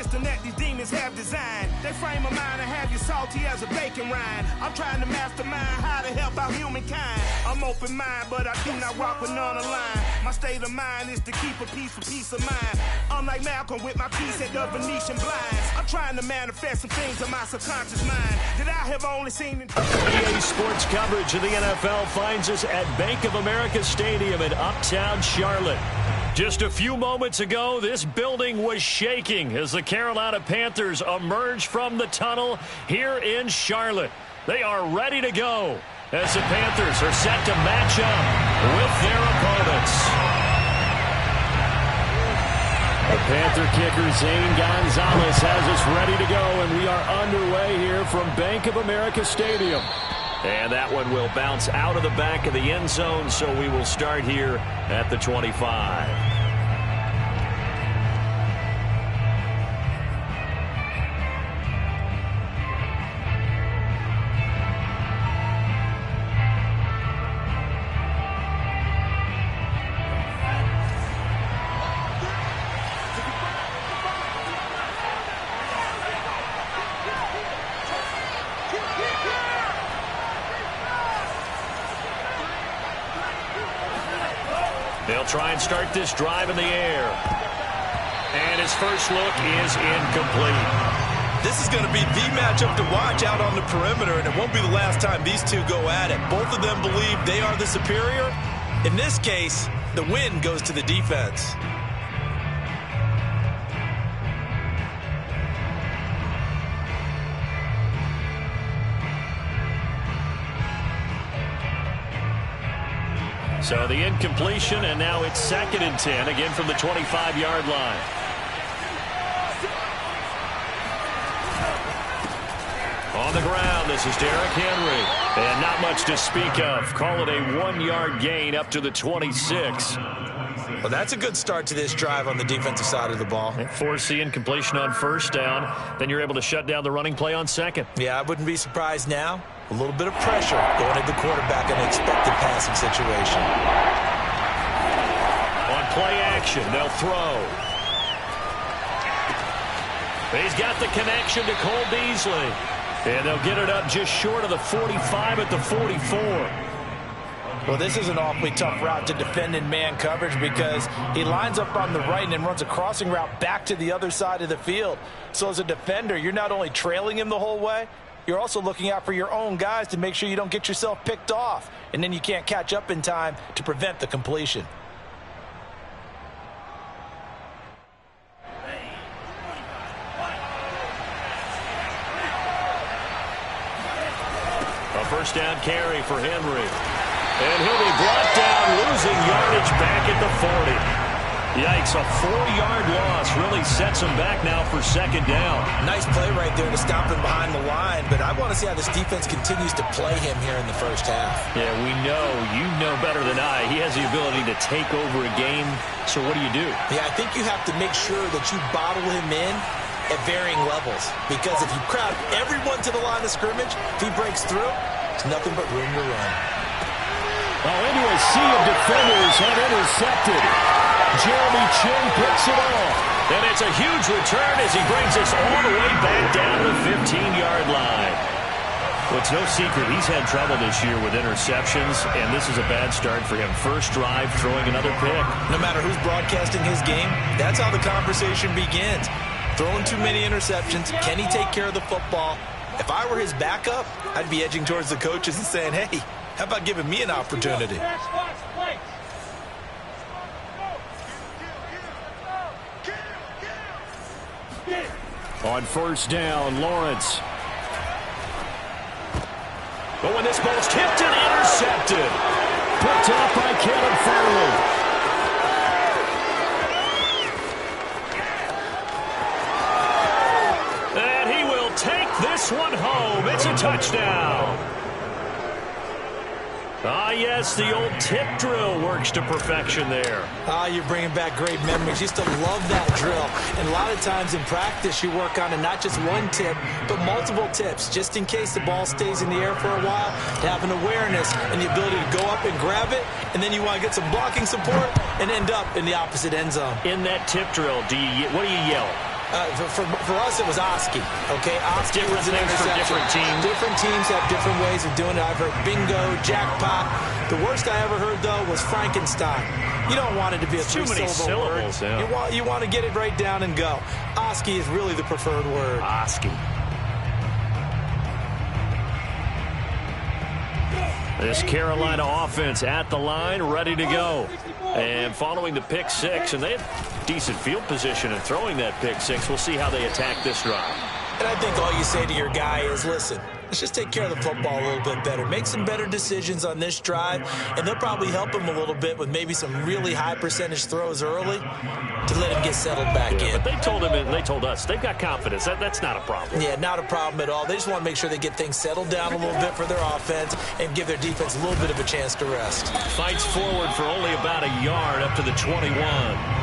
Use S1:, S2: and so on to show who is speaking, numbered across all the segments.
S1: system that these demons have designed. They frame a mind and have you salty as a bacon rind. I'm trying to mastermind how to help out humankind. I'm open mind, but I do not rock with none aligned. My state of mind is to keep a peace of mind. Unlike Malcolm with my piece at the Venetian blinds. I'm trying to manifest some things in my subconscious mind that I have only seen in
S2: EA Sports coverage of the NFL finds us at Bank of America Stadium in Uptown Charlotte. Just a few moments ago, this building was shaking as the Carolina Panthers emerged from the tunnel here in Charlotte. They are ready to go as the Panthers are set to match up with their opponents. The Panther kicker, Zane Gonzalez, has us ready to go, and we are underway here from Bank of America Stadium. And that one will bounce out of the back of the end zone, so we will start here at the 25. They'll try and start this drive in the air. And his first look is incomplete.
S3: This is going to be the matchup to watch out on the perimeter, and it won't be the last time these two go at it. Both of them believe they are the superior. In this case, the win goes to the defense.
S2: So the incompletion, and now it's 2nd and 10, again from the 25-yard line. On the ground, this is Derrick Henry. And not much to speak of. Call it a 1-yard gain up to the 26.
S3: Well, that's a good start to this drive on the defensive side of the ball.
S2: Force the incompletion on 1st down. Then you're able to shut down the running play on 2nd.
S3: Yeah, I wouldn't be surprised now. A little bit of pressure going at the quarterback in an expected passing situation.
S2: On play action, they'll throw. He's got the connection to Cole Beasley. And they'll get it up just short of the 45 at the 44.
S3: Well, this is an awfully tough route to defend in man coverage because he lines up on the right and then runs a crossing route back to the other side of the field. So as a defender, you're not only trailing him the whole way, you're also looking out for your own guys to make sure you don't get yourself picked off. And then you can't catch up in time to prevent the completion.
S2: A 1st down carry for Henry. And he'll be brought down, losing yardage back at the 40. Yikes, a 4-yard loss really sets him back now for 2nd down.
S3: Nice play right there to stop him behind the line, but I want to see how this defense continues to play him here in the 1st half.
S2: Yeah, we know. You know better than I. He has the ability to take over a game, so what do you do?
S3: Yeah, I think you have to make sure that you bottle him in at varying levels, because if you crowd everyone to the line of scrimmage, if he breaks through, it's nothing but room to run.
S2: Oh, into a sea of defenders and intercepted. Jeremy Chinn picks it off. And it's a huge return as he brings us all the way back down to the 15-yard line. Well, it's no secret he's had trouble this year with interceptions, and this is a bad start for him. First drive, throwing another pick.
S3: No matter who's broadcasting his game, that's how the conversation begins. Throwing too many interceptions. Can he take care of the football? If I were his backup, I'd be edging towards the coaches and saying, hey, how about giving me an opportunity?
S2: On 1st down, Lawrence. But when this ball's tipped and intercepted. Picked off by Caleb Farley. And he will take this one home. It's a touchdown. Ah, yes, the old tip drill works to perfection there.
S3: Ah, you're bringing back great memories. Used to love that drill. And a lot of times in practice, you work on it, not just one tip, but multiple tips, just in case the ball stays in the air for a while, to have an awareness and the ability to go up and grab it, and then you want to get some blocking support and end up in the opposite end zone.
S2: In that tip drill, what do you yell?
S3: For us, it was Oski. Okay, Oski was an interception.
S2: For different teams.
S3: Different teams have different ways of doing it. I've heard bingo, jackpot. The worst I ever heard, though, was Frankenstein. You don't want it to be a three-syllable word.
S2: Yeah.
S3: You want to get it right down and go. Oski is really the preferred word.
S2: Oski. This Carolina offense at the line, ready to go. And following the pick six, and they had decent field position in throwing that pick six. We'll see how they attack this drive.
S3: And I think all you say to your guy is, listen, let's just take care of the football a little bit better. Make some better decisions on this drive, and they'll probably help him a little bit with maybe some really high percentage throws early to let him get settled back in.
S2: But they told him and they told us they've got confidence. That's not a problem.
S3: Yeah, not a problem at all. They just want to make sure they get things settled down a little bit for their offense and give their defense a little bit of a chance to rest.
S2: Fights forward for only about a yard up to the 21.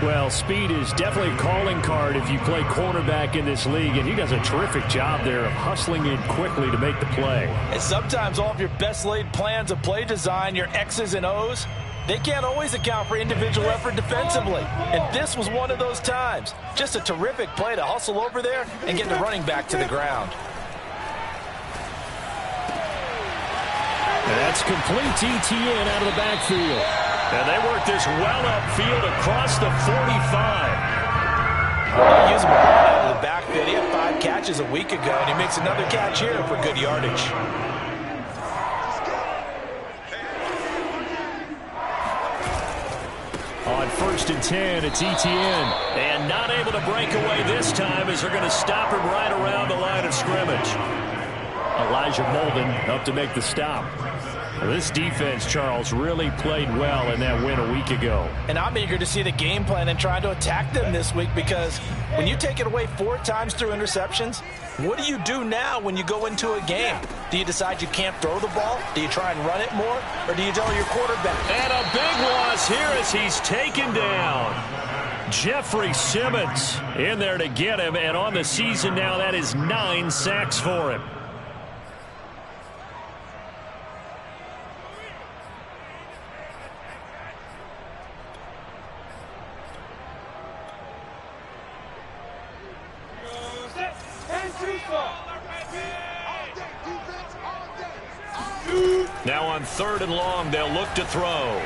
S4: Well, speed is definitely a calling card if you play cornerback in this league, and he does a terrific job there of hustling in quickly to make the play.
S3: And sometimes all of your best laid plans of play design, your X's and O's, they can't always account for individual effort defensively. And this was one of those times. Just a terrific play to hustle over there and get the running back to the ground.
S4: And that's complete ETN out of the backfield.
S2: And they work this well upfield across the 45.
S3: Use him a lot out of the backfield. He had 5 catches a week ago, and he makes another catch here for good yardage.
S4: On 1st and 10, it's ETN.
S2: And not able to break away this time as they're going to stop him right around the line of scrimmage.
S4: Elijah Molden up to make the stop. This defense, Charles, really played well in that win a week ago.
S3: And I'm eager to see the game plan and try to attack them this week, because when you take it away 4 times through interceptions, what do you do now when you go into a game? Do you decide you can't throw the ball? Do you try and run it more? Or do you tell your quarterback?
S2: And a big loss here as he's taken down. Jeffrey Simmons in there to get him, and on the season now, that is 9 sacks for him. Now on 3rd and long, they'll look to throw.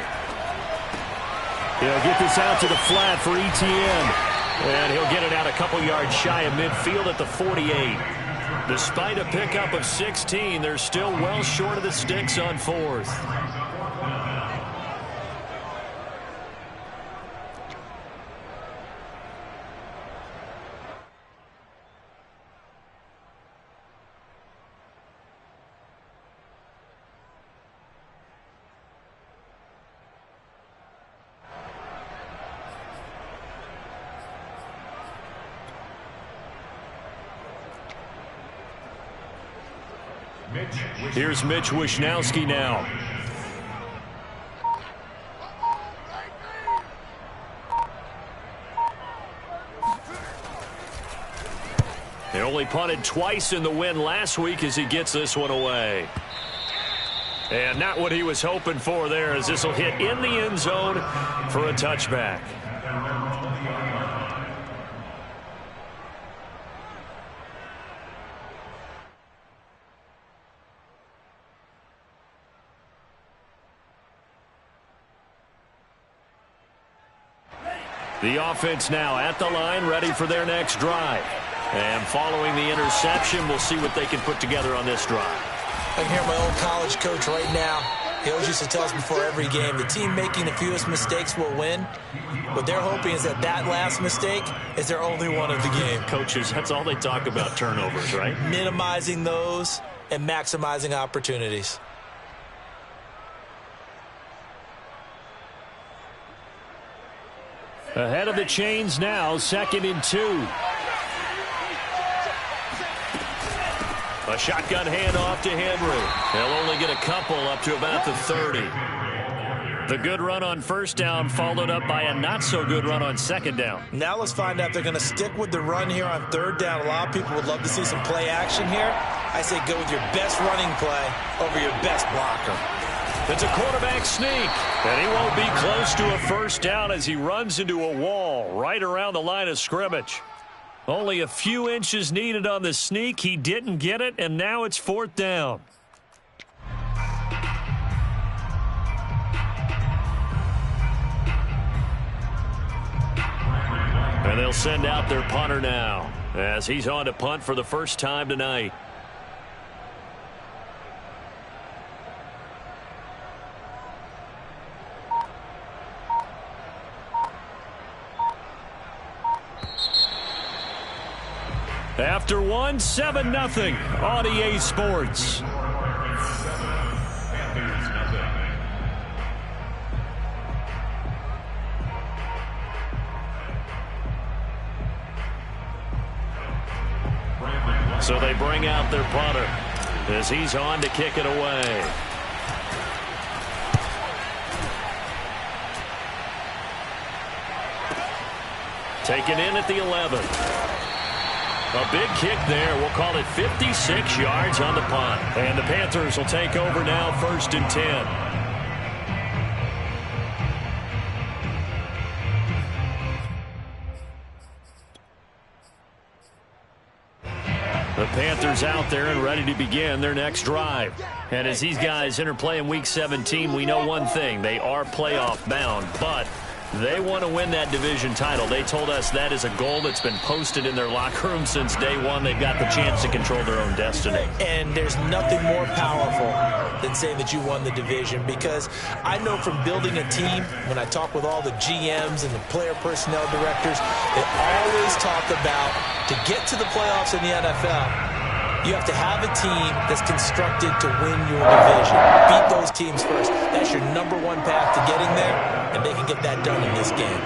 S4: He'll get this out to the flat for ETN.
S2: And he'll get it out a couple yards shy of midfield at the 48. Despite a pickup of 16, they're still well short of the sticks on 4th. Here's Mitch Wishnowsky now. They only punted twice in the win last week as he gets this one away. And not what he was hoping for there, as this will hit in the end zone for a touchback. The offense now at the line, ready for their next drive. And following the interception, we'll see what they can put together on this drive.
S3: I can hear my old college coach right now. He always used to tell us before every game, the team making the fewest mistakes will win. What they're hoping is that that last mistake is their only one of the game.
S2: Coaches, that's all they talk about, turnovers, right?
S3: Minimizing those and maximizing opportunities.
S4: Ahead of the chains now, 2nd and 2.
S2: A shotgun handoff to Henry. They'll only get a couple up to about the 30. The good run on 1st down followed up by a not-so-good run on 2nd down.
S3: Now let's find out if they're going to stick with the run here on 3rd down. A lot of people would love to see some play action here. I say go with your best running play over your best blocker.
S2: It's a quarterback sneak, and he won't be close to a 1st down as he runs into a wall right around the line of scrimmage. Only a few inches needed on the sneak. He didn't get it, and now it's 4th down. And they'll send out their punter now as he's on to punt for the first time tonight. After one, 7-0 on EA Sports. So they bring out their punter as he's on to kick it away. Taken in at the 11. A big kick there. We'll call it 56 yards on the punt. And the Panthers will take over now, 1st and 10. The Panthers out there and ready to begin their next drive. And as these guys interplay in Week 17, we know one thing. They are playoff bound, but they want to win that division title. They told us that is a goal that's been posted in their locker room since day one. They've got the chance to control their own destiny.
S3: And there's nothing more powerful than saying that you won the division, because I know from building a team, when I talk with all the GMs and the player personnel directors, they always talk about, to get to the playoffs in the NFL, you have to have a team that's constructed to win your division. Beat those teams first. That's your number one path to getting there, and they can get that done in this game.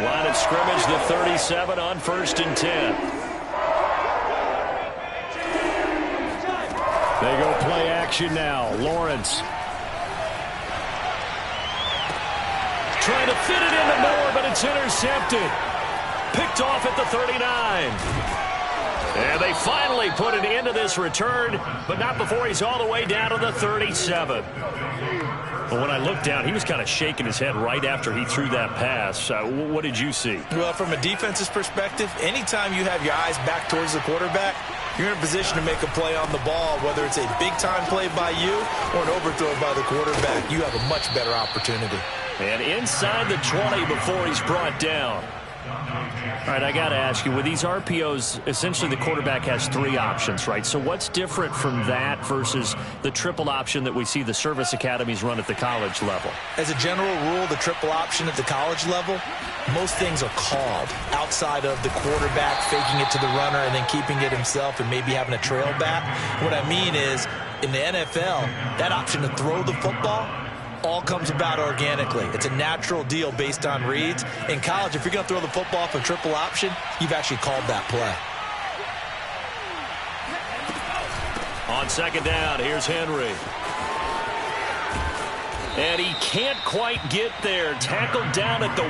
S2: Line of scrimmage, the 37 on 1st and 10.
S4: They go play action now. Lawrence.
S2: Trying to fit it into Moore, but it's intercepted. Picked off at the 39. And they finally put an end to this return, but not before he's all the way down to the 37. But when I looked down, he was kind of shaking his head right after he threw that pass. What did you see?
S3: Well, from a defense's perspective, anytime you have your eyes back towards the quarterback, you're in a position to make a play on the ball, whether it's a big-time play by you or an overthrow by the quarterback. You have a much better opportunity.
S2: And inside the 20 before he's brought down. All right, I got to ask you, with these RPOs, essentially the quarterback has 3 options, right? So what's different from that versus the triple option that we see the service academies run at the college level?
S3: As a general rule, the triple option at the college level, most things are called outside of the quarterback faking it to the runner and then keeping it himself and maybe having a trail back. What I mean is, in the NFL, that option to throw the football all comes about organically. It's a natural deal based on reads. In college, if you're going to throw the football for triple option, you've actually called that play.
S2: On 2nd down, here's Henry. And he can't quite get there. Tackled down at the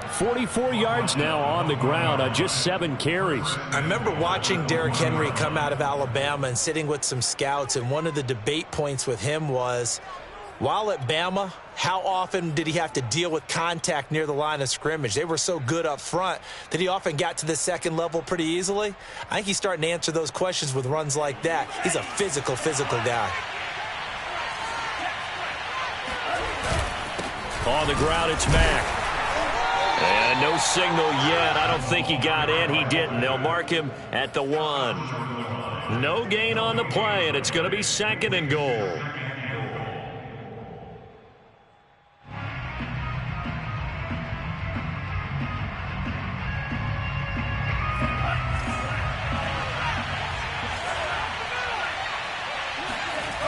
S2: 1.
S4: 44 yards now on the ground on just 7 carries.
S3: I remember watching Derrick Henry come out of Alabama and sitting with some scouts, and one of the debate points with him was, while at Bama, how often did he have to deal with contact near the line of scrimmage? They were so good up front that he often got to the second level pretty easily. I think he's starting to answer those questions with runs like that. He's a physical guy.
S2: On the ground, it's Mack. And no signal yet. I don't think he got in. He didn't. They'll mark him at the 1. No gain on the play, and it's going to be 2nd and goal.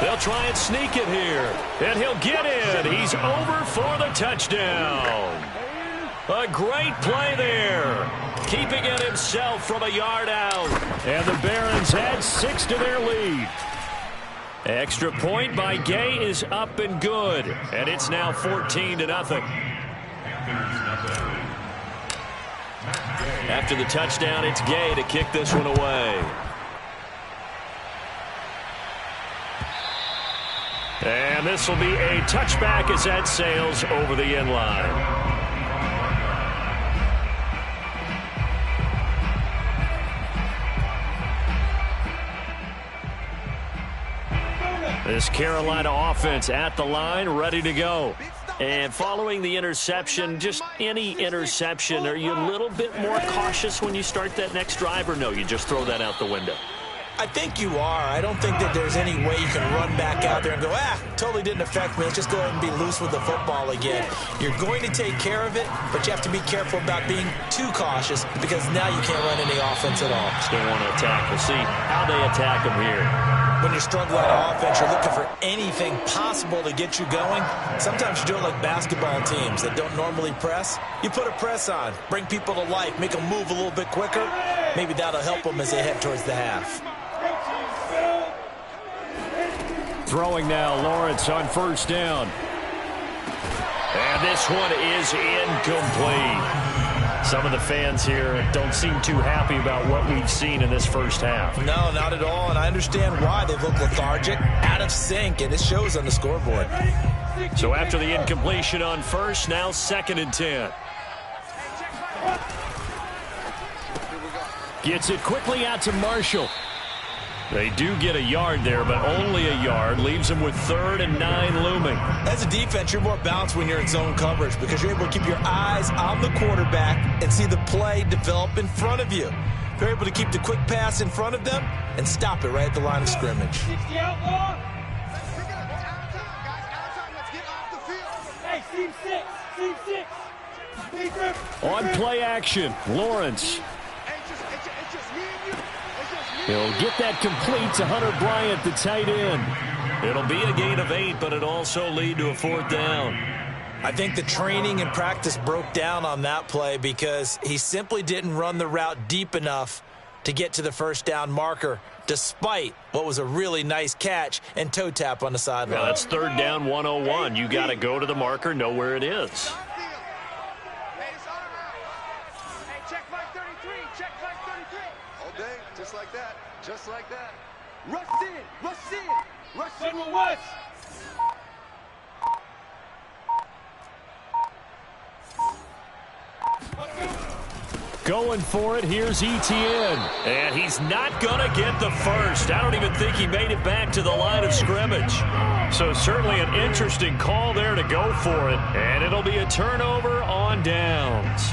S2: They'll try and sneak it here. And he'll get in. He's over for the touchdown. A great play there. Keeping it himself from a yard out.
S4: And the Barons add 6 to their lead.
S2: Extra point by Gay is up and good. And it's now 14-0. After the touchdown, it's Gay to kick this one away. And this will be a touchback as that sails over the end line. This Carolina offense at the line, ready to go. And following the interception, just any interception, are you a little bit more cautious when you start that next drive, or no, you just throw that out the window?
S3: I think you are. I don't think that there's any way you can run back out there and go, totally didn't affect me. Let's just go ahead and be loose with the football again. You're going to take care of it, but you have to be careful about being too cautious because now you can't run any offense at all.
S2: Still want to attack. We'll see how they attack them here.
S3: When you're struggling on offense, you're looking for anything possible to get you going. Sometimes you do it like basketball teams that don't normally press. You put a press on, bring people to life, make them move a little bit quicker. Maybe that'll help them as they head towards the half.
S4: Throwing now, Lawrence on first down.
S2: And this one is incomplete. Some of the fans here don't seem too happy about what we've seen in this first half.
S3: No, not at all, and I understand why. They look lethargic, out of sync, and it shows on the scoreboard.
S2: So after the incompletion on first, now 2nd and 10.
S4: Gets it quickly out to Marshall.
S2: They do get a yard there, but only a yard. Leaves them with 3rd and 9 looming.
S3: As a defense, you're more balanced when you're in zone coverage because you're able to keep your eyes on the quarterback and see the play develop in front of you. You're able to keep the quick pass in front of them and stop it right at the line of scrimmage.
S4: On play action, Lawrence. He'll get that complete to Hunter Bryant, the tight end.
S2: It'll be a gain of 8, but it'll also lead to a 4th down.
S3: I think the training and practice broke down on that play because he simply didn't run the route deep enough to get to the first down marker, despite what was a really nice catch and toe tap on the sideline.
S2: Well, that's 3rd down 101. You got to go to the marker, know where it is.
S5: Just like that. Rush in. Rush in. Rush.
S4: Going for it, here's Etienne.
S2: And he's not going to get the first. I don't even think he made it back to the line of scrimmage. So certainly an interesting call there to go for it. And it'll be a turnover on downs.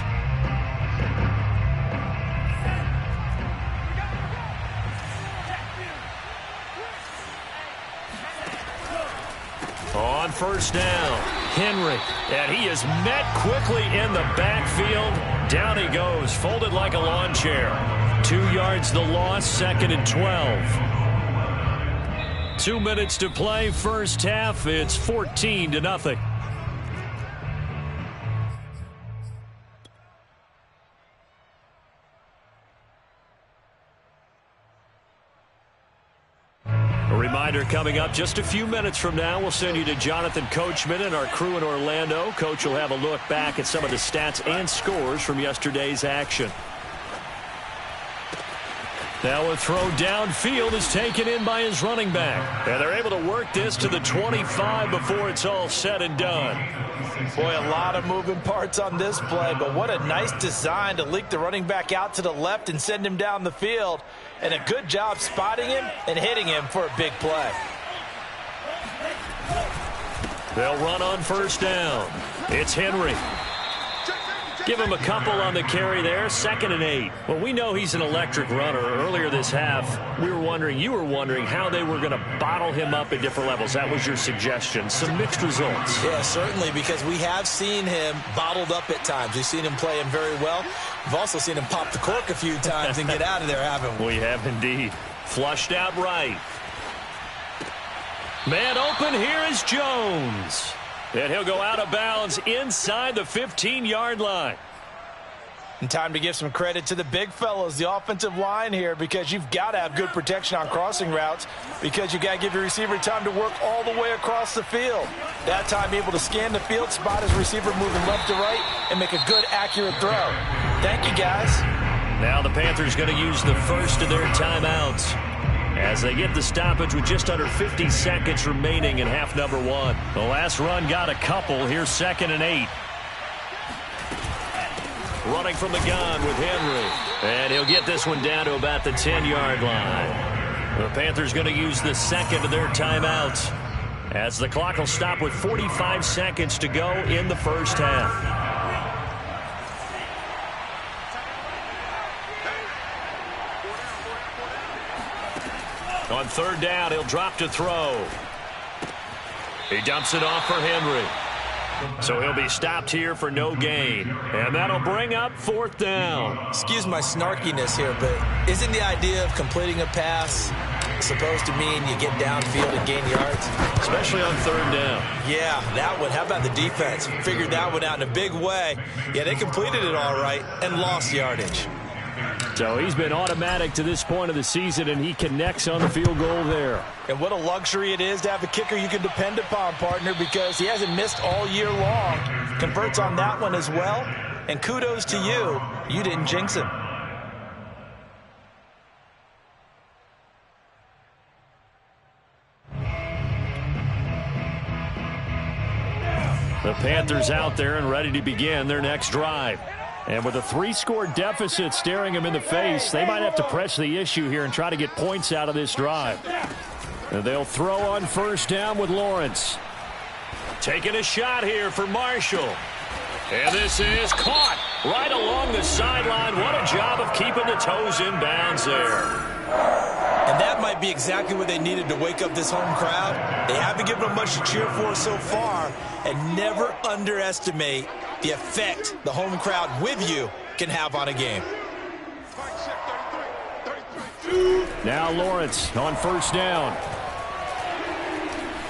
S2: On first down, Henry, and he is met quickly in the backfield. Down he goes, folded like a lawn chair. 2 yards the loss, 2nd and 12. 2 minutes to play, first half. It's 14-0. Reminder coming up just a few minutes from now. We'll send you to Jonathan Coachman and our crew in Orlando. Coach will have a look back at some of the stats and scores from yesterday's action. Now a throw downfield is taken in by his running back. And they're able to work this to the 25 before it's all said and done.
S3: Boy, a lot of moving parts on this play, but what a nice design to leak the running back out to the left and send him down the field. And a good job spotting him and hitting him for a big play.
S2: They'll run on first down. It's Henry. Give him a couple on the carry there, 2nd and 8. Well, we know he's an electric runner. Earlier this half, you were wondering how they were going to bottle him up at different levels. That was your suggestion. Some mixed results.
S3: Yeah, certainly, because we have seen him bottled up at times. We've seen him play him very well. We've also seen him pop the cork a few times and get out of there, haven't we?
S2: We have indeed. Flushed out right. Man open, here is Jones. And he'll go out of bounds inside the 15-yard line.
S3: And time to give some credit to the big fellows, the offensive line here, because you've got to have good protection on crossing routes because you've got to give your receiver time to work all the way across the field. That time able to scan the field, spot his receiver moving left to right, and make a good, accurate throw. Thank you, guys.
S2: Now the Panthers going to use the first of their timeouts. as they get the stoppage with just under 50 seconds remaining in half number 1. The last run got a couple. Here's 2nd and 8. Running from the gun with Henry. And he'll get this one down to about the 10-yard line. The Panthers going to use the second of their timeouts, as the clock will stop with 45 seconds to go in the first half. On 3rd down, he'll drop to throw. He dumps it off for Henry. So he'll be stopped here for no gain. And that'll bring up 4th down.
S3: Excuse my snarkiness here, but isn't the idea of completing a pass supposed to mean you get downfield and gain yards?
S2: Especially on 3rd down.
S3: Yeah, that one. How about the defense? Figured that one out in a big way. Yeah, they completed it all right and lost yardage.
S4: So he's been automatic to this point of the season, and he connects on the field goal there.
S3: And what a luxury it is to have a kicker you can depend upon, partner, because he hasn't missed all year long. Converts on that one as well. And kudos to you. You didn't jinx him.
S4: The Panthers out there and ready to begin their next drive. And with a 3-score deficit staring them in the face, they might have to press the issue here and try to get points out of this drive. And they'll throw on 1st down with Lawrence.
S2: Taking a shot here for Marshall. And this is caught right along the sideline. What a job of keeping the toes in bounds there.
S3: And that might be exactly what they needed to wake up this home crowd. They haven't given them much to cheer for so far. And never underestimate the effect the home crowd with you can have on a game.
S4: Now Lawrence on 1st down.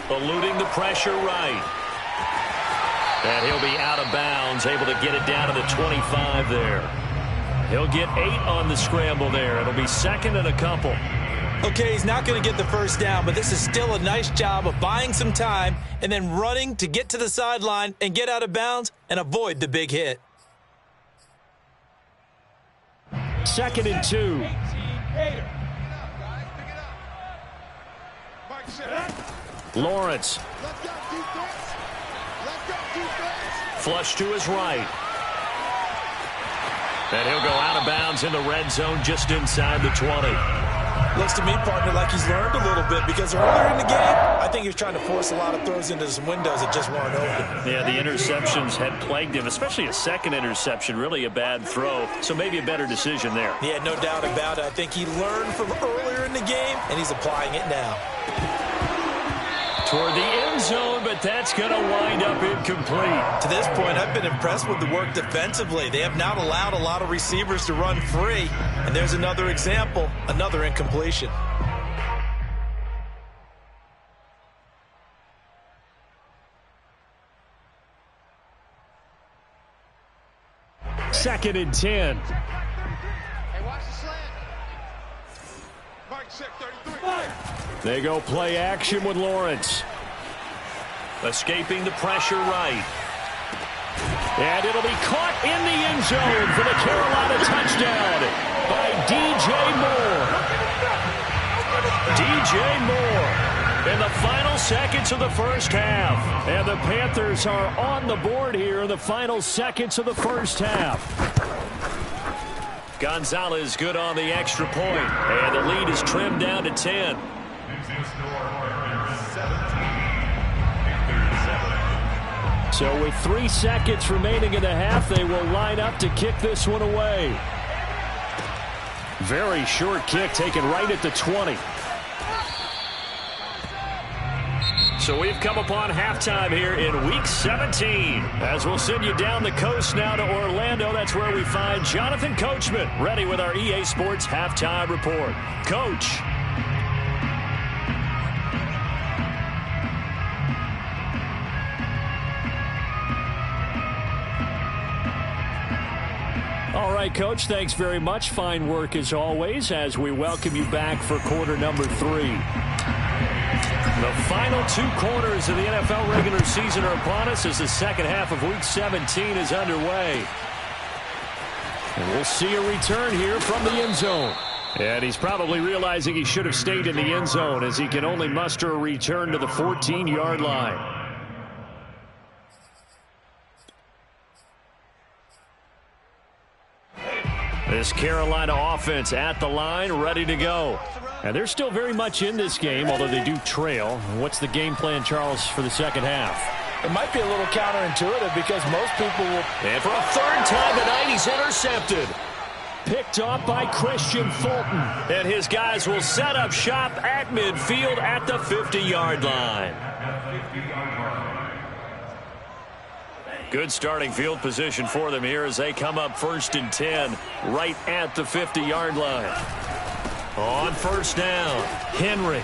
S2: Eluding the pressure right. And he'll be out of bounds, able to get it down to the 25 there. He'll get 8 on the scramble there. It'll be 2nd and a couple.
S3: Okay, he's not going to get the 1st down, but this is still a nice job of buying some time and then running to get to the sideline and get out of bounds and avoid the big hit.
S4: 2nd and 2. Lawrence.
S2: Flush to his right. And he'll go out of bounds in the red zone just inside the 20.
S3: Looks to me, partner, like he's learned a little bit, because earlier in the game, I think he was trying to force a lot of throws into some windows that just weren't open.
S2: Yeah, the interceptions had plagued him, especially a 2nd interception, really a bad throw. So maybe a better decision there.
S3: Yeah, no doubt about it. I think he learned from earlier in the game, and he's applying it now.
S2: Toward the end zone, but that's going to wind up incomplete.
S3: To this point, I've been impressed with the work defensively. They have not allowed a lot of receivers to run free. And there's another example, another incompletion.
S4: Second and 10.
S5: Hey, watch the slant. Mark check 33.
S4: They go play action with Lawrence.
S2: Escaping the pressure right.
S4: And it'll be caught in the end zone for the Carolina touchdown by DJ Moore. DJ Moore in the final seconds of the first half. And the Panthers are on the board here in the final seconds of the first half.
S2: Gonzalez good on the extra point. And the lead is trimmed down to 10.
S4: So with 3 seconds remaining in the half, they will line up to kick this one away. Very short kick taken right at the 20.
S2: So we've come upon halftime here in Week 17. As we'll send you down the coast now to Orlando. That's where we find Jonathan Coachman ready with our EA Sports Halftime Report. Coach.
S4: All right, Coach, thanks very much. Fine work as always as we welcome you back for quarter number 3.
S2: The final 2 quarters of the NFL regular season are upon us as the second half of Week 17 is underway.
S4: And we'll see a return here from the end zone. And he's probably realizing he should have stayed in the end zone as he can only muster a return to the 14-yard line. This Carolina offense at the line, ready to go. And they're still very much in this game, although they do trail. What's the game plan, Charles, for the second half?
S3: It might be a little counterintuitive because most people will...
S2: And for a third time tonight, he's intercepted.
S4: Picked off by Christian Fulton.
S2: And his guys will set up shop at midfield at the 50-yard line. Good starting field position for them here as they come up 1st and 10 right at the 50-yard line. On first down, Henry.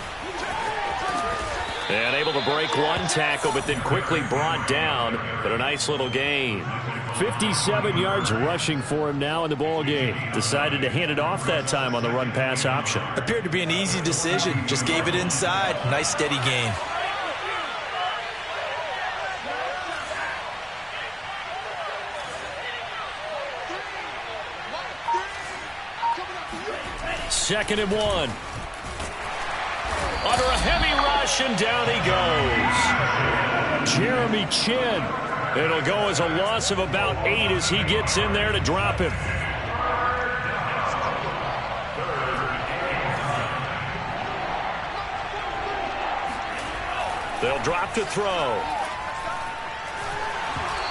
S2: And able to break one tackle, but then quickly brought down. But a nice little gain.
S4: 57 yards rushing for him now in the ball game. Decided to hand it off that time on the run-pass option.
S3: Appeared to be an easy decision. Just gave it inside. Nice steady gain.
S2: Second and 1. Under a heavy rush, and down he goes.
S4: Jeremy Chinn.
S2: It'll go as a loss of about 8 as he gets in there to drop him. They'll drop to throw.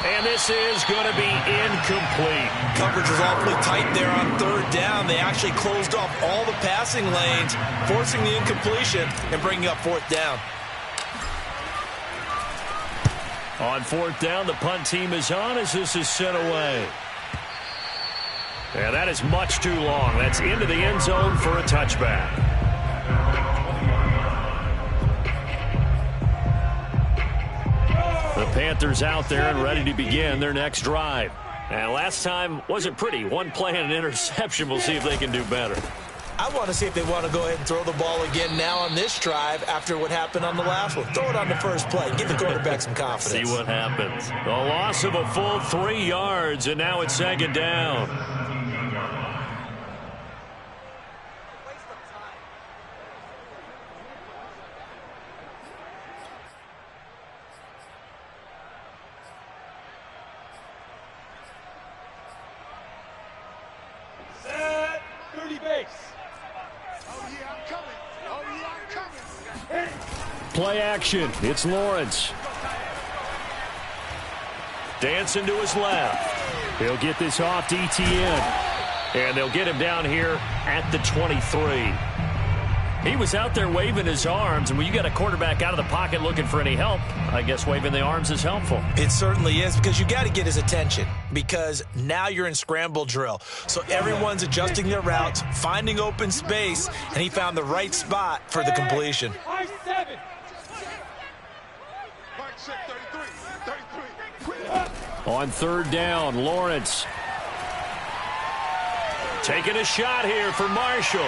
S2: And this is going to be incomplete.
S3: Coverage was awfully tight there on third down. They actually closed off all the passing lanes, forcing the incompletion and bringing up fourth down.
S2: On fourth down, the punt team is on as this is sent away. And that is much too long. That's into the end zone for a touchback. The Panthers out there and ready to begin their next drive. And last time wasn't pretty. One play and an interception. We'll see if they can do better.
S3: I want to see if they want to go ahead and throw the ball again now on this drive after what happened on the last one. Throw it on the first play. Give the quarterback some confidence.
S2: See what happens. The loss of a full 3 yards, and now it's second down.
S4: Play action. It's Lawrence.
S2: Dancing to his left.
S4: He'll get this off to ETN.
S2: And they'll get him down here at the 23. He was out there waving his arms, and when you got a quarterback out of the pocket looking for any help, I guess waving the arms is helpful.
S3: It certainly is, because you got to get his attention, because now you're in scramble drill. So everyone's adjusting their routes, finding open space, and he found the right spot for the completion.
S4: On third down, Lawrence.
S2: Taking a shot here for Marshall.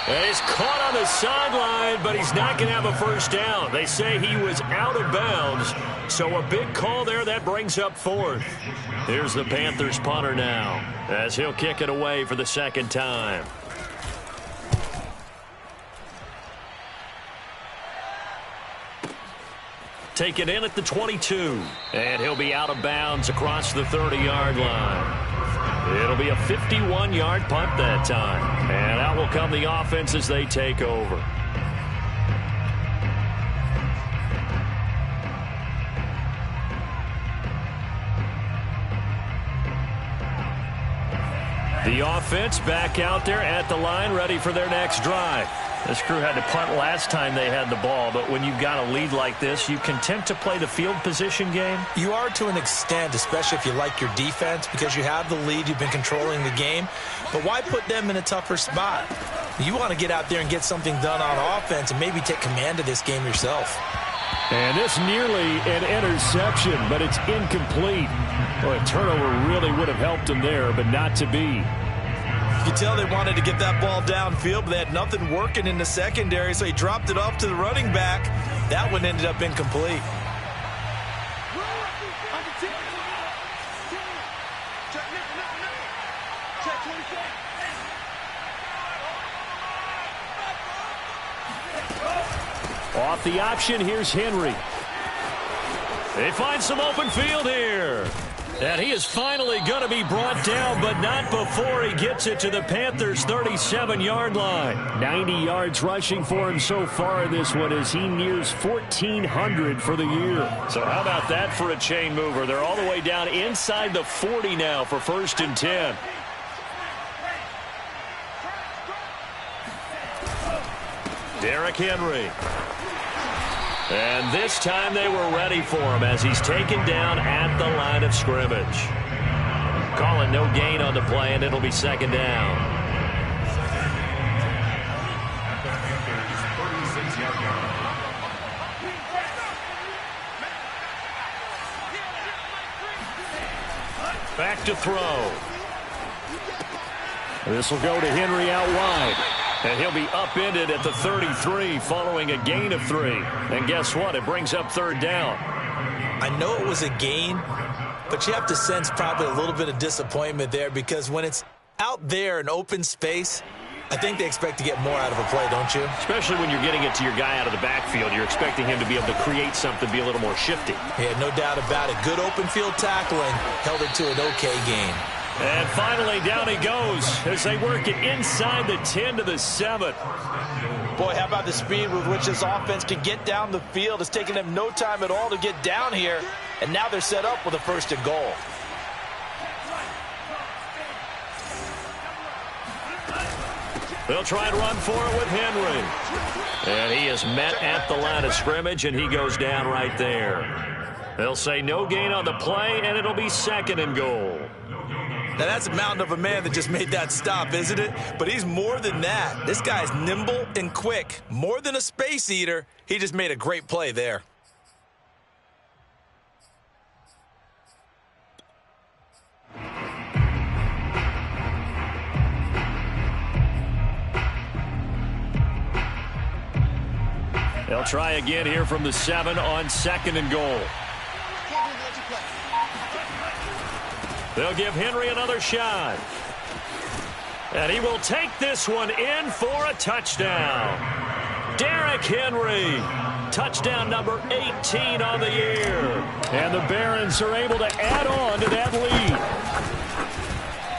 S2: And he's caught on the sideline, but he's not going to have a first down. They say he was out of bounds, so a big call there that brings up fourth. Here's the Panthers punter now, as he'll kick it away for the second time. Take it in at the 22, and he'll be out of bounds across the 30-yard line. It'll be a 51-yard punt that time. And out will come the offense as they take over. The offense back out there at the line, ready for their next drive. This crew had to punt last time they had the ball, but when you've got a lead like this, you content to play the field position game?
S3: You are to an extent, especially if you like your defense, because you have the lead, you've been controlling the game. But why put them in a tougher spot? You want to get out there and get something done on offense and maybe take command of this game yourself.
S4: And this nearly an interception, but it's incomplete. Well, a turnover really would have helped them there, but not to be.
S3: You can tell they wanted to get that ball downfield, but they had nothing working in the secondary, so he dropped it off to the running back. That one ended up incomplete.
S4: Off the option, here's Henry.
S2: They find some open field here. And he is finally going to be brought down, but not before he gets it to the Panthers' 37-yard line.
S4: 90 yards rushing for him so far in this one as he nears 1,400 for the year.
S2: So how about that for a chain mover? They're all the way down inside the 40 now for 1st and 10. Derrick Henry. And this time they were ready for him as he's taken down at the line of scrimmage. Calling no gain on the play, and it'll be 2nd down. Back to throw.
S4: This will go to Henry out wide.
S2: And he'll be upended at the 33 following a gain of 3. And guess what? It brings up 3rd down.
S3: I know it was a gain, but you have to sense probably a little bit of disappointment there because when it's out there in open space, I think they expect to get more out of a play, don't you?
S2: Especially when you're getting it to your guy out of the backfield. You're expecting him to be able to create something, be a little more shifty.
S3: Yeah, no doubt about it. Good open field tackling held it to an okay gain.
S2: And finally, down he goes as they work it inside the 10 to the 7.
S3: Boy, how about the speed with which this offense can get down the field? It's taken them no time at all to get down here, and now they're set up with a 1st and goal.
S2: They'll try and run for it with Henry. And he is met at the line of scrimmage, and he goes down right there. They'll say no gain on the play, and it'll be 2nd and goal.
S3: Now, that's a mountain of a man that just made that stop, isn't it? But he's more than that. This guy's nimble and quick. More than a space eater, he just made a great play there.
S2: They'll try again here from the 7 on 2nd and goal. They'll give Henry another shot. And he will take this one in for a touchdown. Derrick Henry, touchdown number 18 on the year.
S4: And the Barons are able to add on to that lead.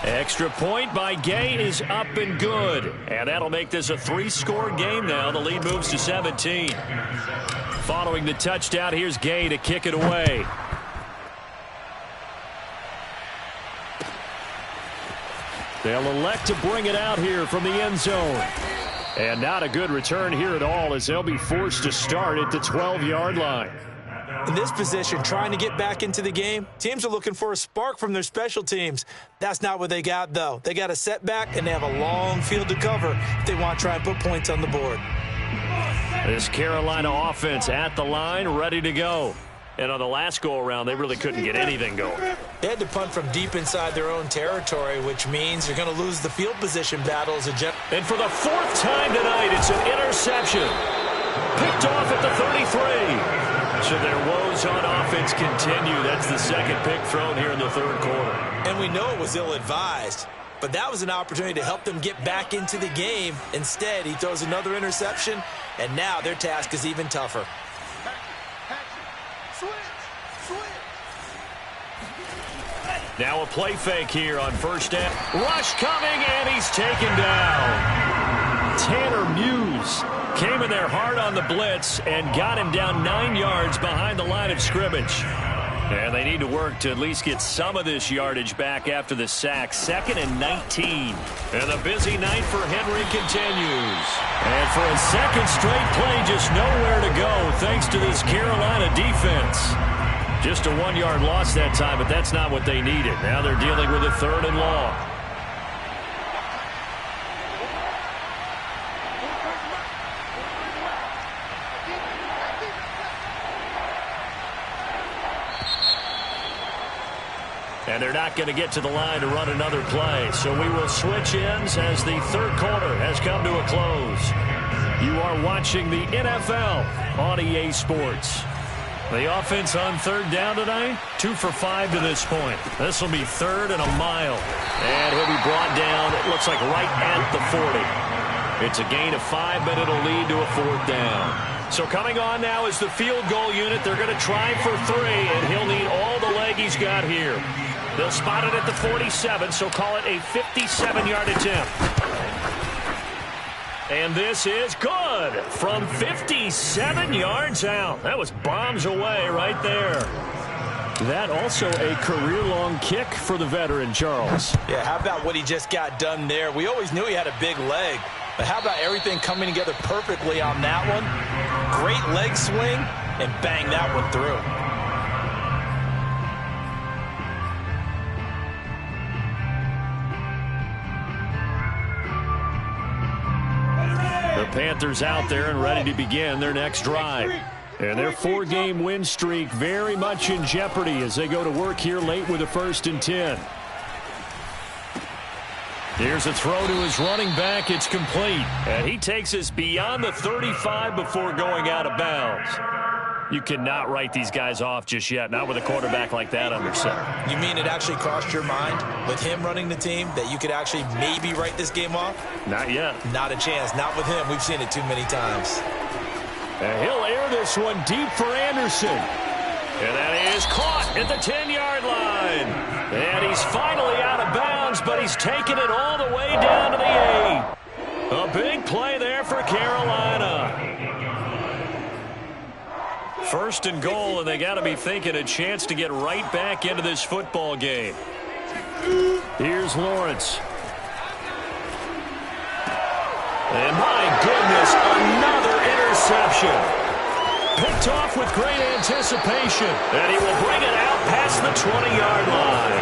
S2: Extra point by Gay is up and good. And that'll make this a 3-score game now. The lead moves to 17. Following the touchdown, here's Gay to kick it away.
S4: They'll elect to bring it out here from the end zone. And not a good return here at all as they'll be forced to start at the 12-yard line.
S3: In this position, trying to get back into the game, teams are looking for a spark from their special teams. That's not what they got, though. They got a setback, and they have a long field to cover if they want to try and put points on the board.
S2: This Carolina offense at the line, ready to go. And on the last go-around, they really couldn't get anything going.
S3: They had to punt from deep inside their own territory, which means you're going to lose the field position battle as a
S2: And for the 4th time tonight, it's an interception. Picked off at the 33. So their woes on offense continue. That's the 2nd pick thrown here in the 3rd quarter.
S3: And we know it was ill-advised, but that was an opportunity to help them get back into the game. Instead, he throws another interception, and now their task is even tougher.
S2: Now a play fake here on 1st down. Rush coming, and he's taken down. Tanner Muse came in there hard on the blitz and got him down 9 yards behind the line of scrimmage. And they need to work to at least get some of this yardage back after the sack. 2nd and 19. And the busy night for Henry continues. And for a 2nd straight play, just nowhere to go thanks to this Carolina defense. Just a 1-yard loss that time, but that's not what they needed. Now they're dealing with a 3rd and long. And they're not going to get to the line to run another play. So we will switch ends as the 3rd quarter has come to a close. You are watching the NFL on EA Sports. The offense on 3rd down tonight, 2 for 5 to this point. This will be 3rd and a mile. And he'll be brought down, it looks like right at the 40. It's a gain of 5, but it'll lead to a 4th down. So coming on now is the field goal unit. They're going to try for 3, and he'll need all the leg he's got here. They'll spot it at the 47, so call it a 57-yard attempt. And this is good from 57 yards out. That was bombs away right there. That also a career-long kick for the veteran, Charles.
S3: Yeah, how about what he just got done there? We always knew he had a big leg, but how about everything coming together perfectly on that one? Great leg swing, and bang that one through.
S2: The Panthers out there and ready to begin their next drive. And their 4-game win streak very much in jeopardy as they go to work here late with a 1st and 10. Here's a throw to his running back. It's complete. And he takes us beyond the 35 before going out of bounds. You cannot write these guys off just yet, not with a quarterback like that under center.
S3: You mean it actually crossed your mind with him running the team that you could actually maybe write this game off?
S2: Not yet.
S3: Not a chance. Not with him. We've seen it too many times.
S2: And he'll air this one deep for Anderson. And that is caught at the 10-yard line. And he's finally out of bounds, but he's taken it all the way down to the 8. A big play there for Carolina. 1st and goal, and they got to be thinking a chance to get right back into this football game. Here's Lawrence. And my goodness, another interception. Picked off with great anticipation. And he will bring it out past the 20-yard line.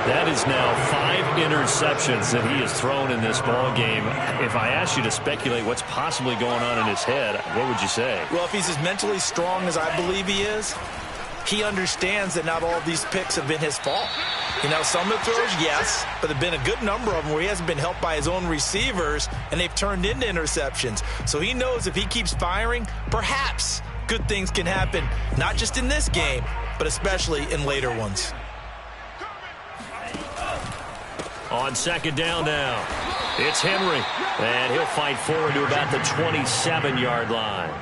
S2: That is now 5 interceptions that he has thrown in this ball game. If I asked you to speculate what's possibly going on in his head, what would you say?
S3: Well, if he's as mentally strong as I believe he is, he understands that not all of these picks have been his fault. You know, some of the throws, yes, but there have been a good number of them where he hasn't been helped by his own receivers, and they've turned into interceptions. So he knows if he keeps firing, perhaps good things can happen, not just in this game, but especially in later ones.
S2: On 2nd down now, it's Henry, and he'll fight forward to about the 27-yard line.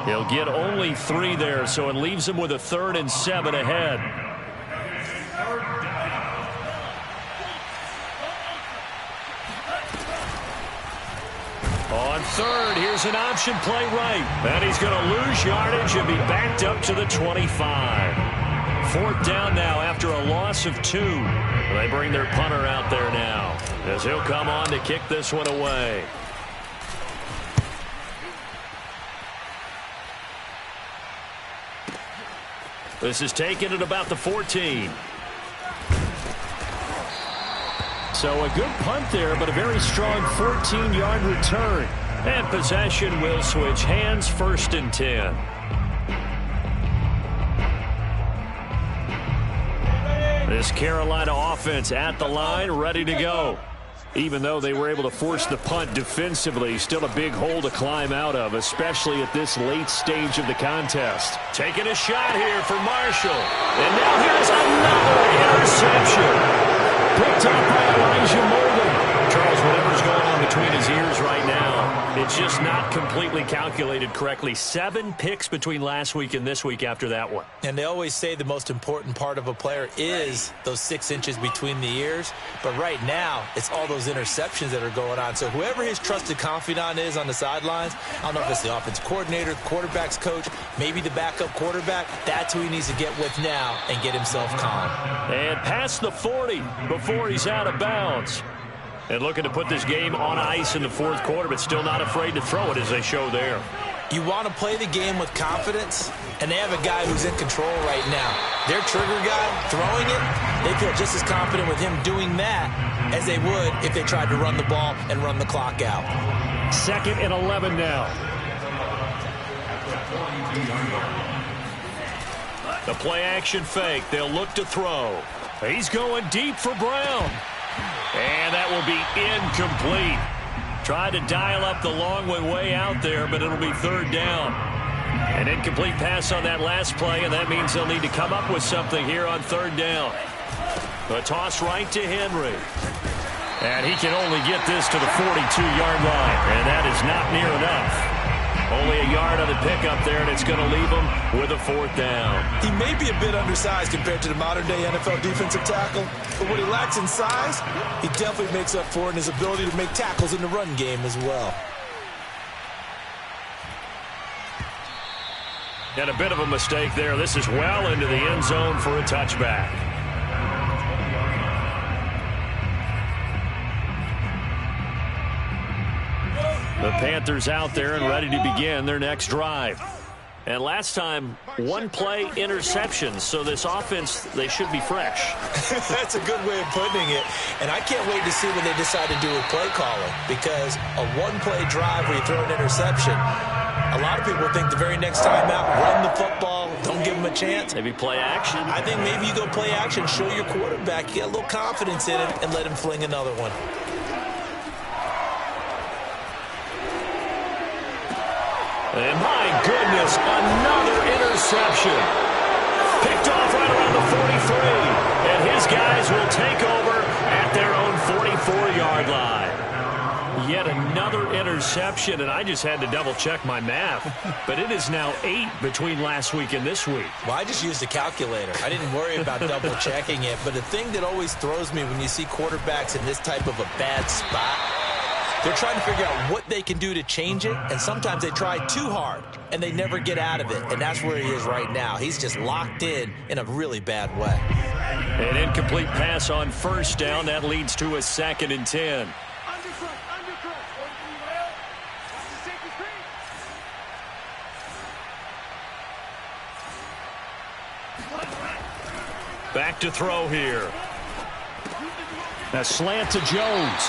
S2: He'll get only 3 there, so it leaves him with a 3rd and 7 ahead. On 3rd, here's an option play right. And he's going to lose yardage and be backed up to the 25. 4th down now after a loss of 2. They bring their punter out there now as he'll come on to kick this one away. This is taken at about the 14. So a good punt there, but a very strong 14-yard return. And possession will switch hands, 1st and 10. This Carolina offense at the line, ready to go. Even though they were able to force the punt defensively, still a big hole to climb out of, especially at this late stage of the contest. Taking a shot here for Marshall. And now here's another interception. Picked up by Elijah Molden. Charles, whatever's going on between his ears right now, it's just not completely calculated correctly. 7 picks between last week and this week after that one.
S3: And they always say the most important part of a player is those 6 inches between the ears. But right now, it's all those interceptions that are going on. So whoever his trusted confidant is on the sidelines, I don't know if it's the offensive coordinator, the quarterback's coach, maybe the backup quarterback, that's who he needs to get with now and get himself calm.
S2: And past the 40 before he's out of bounds. And looking to put this game on ice in the 4th quarter, but still not afraid to throw it as they show there.
S3: You want to play the game with confidence, and they have a guy who's in control right now. Their trigger guy throwing it, they feel just as confident with him doing that as they would if they tried to run the ball and run the clock out.
S2: 2nd and 11 now. The play action fake. They'll look to throw. He's going deep for Brown. And that will be incomplete. Tried to dial up the long one way out there, but it'll be 3rd down. An incomplete pass on that last play, and that means they'll need to come up with something here on 3rd down. A toss right to Henry. And he can only get this to the 42-yard line, and that is not near enough. Only a yard on the pickup there, and it's going to leave him with a 4th down.
S3: He may be a bit undersized compared to the modern-day NFL defensive tackle, but what he lacks in size, he definitely makes up for in his ability to make tackles in the run game as well.
S2: And a bit of a mistake there. This is well into the end zone for a touchback. The Panthers out there and ready to begin their next drive. And last time, 1-play interception. So this offense, they should be fresh.
S3: That's a good way of putting it. And I can't wait to see what they decide to do with play calling. Because a 1-play drive where you throw an interception, a lot of people think the very next time out, run the football, don't give them a chance.
S2: Maybe play action.
S3: I think maybe you go play action, show your quarterback, get a little confidence in him, and let him fling another one.
S2: And my goodness, another interception. Picked off right around the 43. And his guys will take over at their own 44-yard line. Yet another interception, and I just had to double-check my math. But it is now 8 between last week and this week.
S3: Well, I just used a calculator. I didn't worry about double-checking it. But the thing that always throws me when you see quarterbacks in this type of a bad spot, they're trying to figure out what they can do to change it, and sometimes they try too hard, and they never get out of it, and that's where he is right now. He's just locked in a really bad way.
S2: An incomplete pass on 1st down. That leads to a 2nd and 10. Back to throw here. A slant to Jones.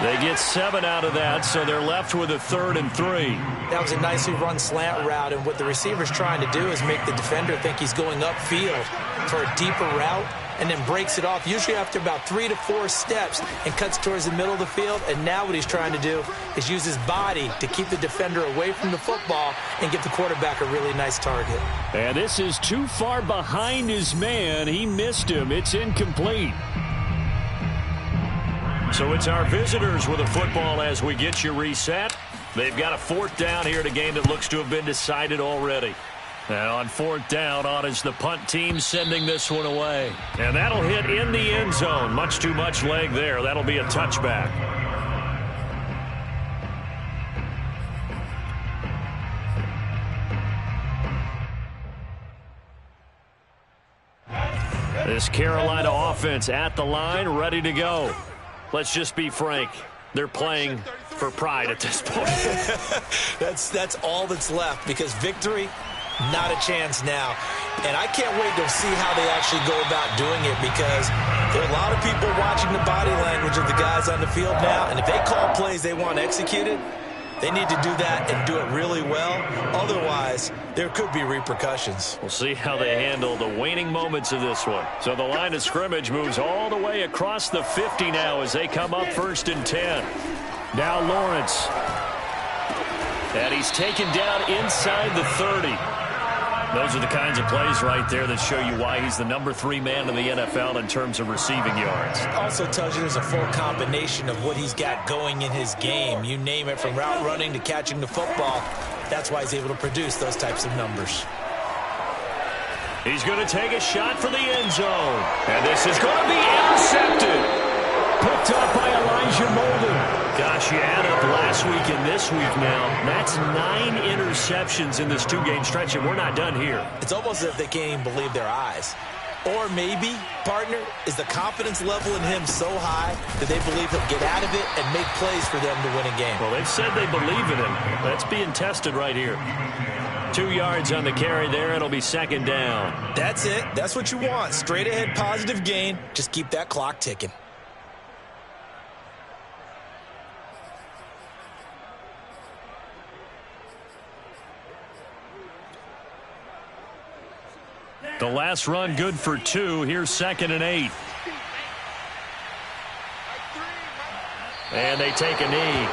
S2: They get 7 out of that, so they're left with a 3rd and 3.
S3: That was a nicely run slant route, and what the receiver's trying to do is make the defender think he's going upfield for a deeper route, and then breaks it off, usually after about 3 to 4 steps, and cuts towards the middle of the field. And now what he's trying to do is use his body to keep the defender away from the football and give the quarterback a really nice target.
S2: And this is too far behind his man. He missed him. It's incomplete. So it's our visitors with a football as we get you reset. They've got a 4th down here in a game that looks to have been decided already. And on 4th down, on is the punt team sending this one away. And that'll hit in the end zone. Much too much leg there. That'll be a touchback. This Carolina offense at the line, ready to go. Let's just be frank. They're playing for pride at this point.
S3: That's all that's left, because victory, not a chance now. And I can't wait to see how they actually go about doing it, because there are a lot of people watching the body language of the guys on the field now, and if they call plays they want executed, they need to do that and do it really well. Otherwise, there could be repercussions.
S2: We'll see how they handle the waning moments of this one. So the line of scrimmage moves all the way across the 50 now as they come up 1st and 10. Now Lawrence. And he's taken down inside the 30. Those are the kinds of plays right there that show you why he's the number 3 man in the NFL in terms of receiving yards.
S3: Also tells you there's a full combination of what he's got going in his game. You name it, from route running to catching the football. That's why he's able to produce those types of numbers.
S2: He's going to take a shot for the end zone. And this is going to be intercepted. Picked up by Elijah Molden. Gosh, you add up last week and this week now. That's 9 interceptions in this 2-game stretch, and we're not done here.
S3: It's almost as if they can't even believe their eyes. Or maybe, partner, is the confidence level in him so high that they believe he'll get out of it and make plays for them to win a game.
S2: Well, they've said they believe in him. That's being tested right here. 2 yards on the carry there. It'll be 2nd down.
S3: That's it. That's what you want. Straight ahead positive gain. Just keep that clock ticking.
S2: The last run good for 2. Here's 2nd and 8. And they take a knee.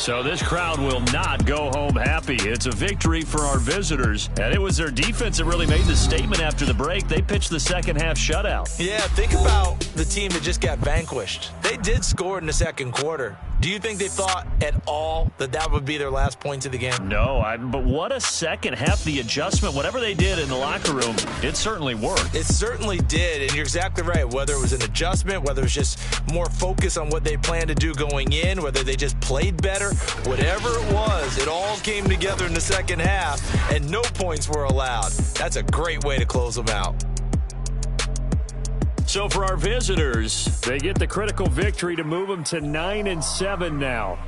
S2: So this crowd will not go home happy. It's a victory for our visitors, and it was their defense that really made the statement after the break. They pitched the second half shutout.
S3: Yeah, think about the team that just got vanquished. They did score in the second quarter. Do you think they thought at all that that would be their last points of the game?
S2: No, but what a second half. The adjustment, whatever they did in the locker room, it certainly worked.
S3: It certainly did, and you're exactly right. Whether it was an adjustment, whether it was just more focus on what they planned to do going in, whether they just played better, whatever it was, it all came together in the second half, and no points were allowed. That's a great way to close them out.
S2: So for our visitors, they get the critical victory to move them to 9-7 now.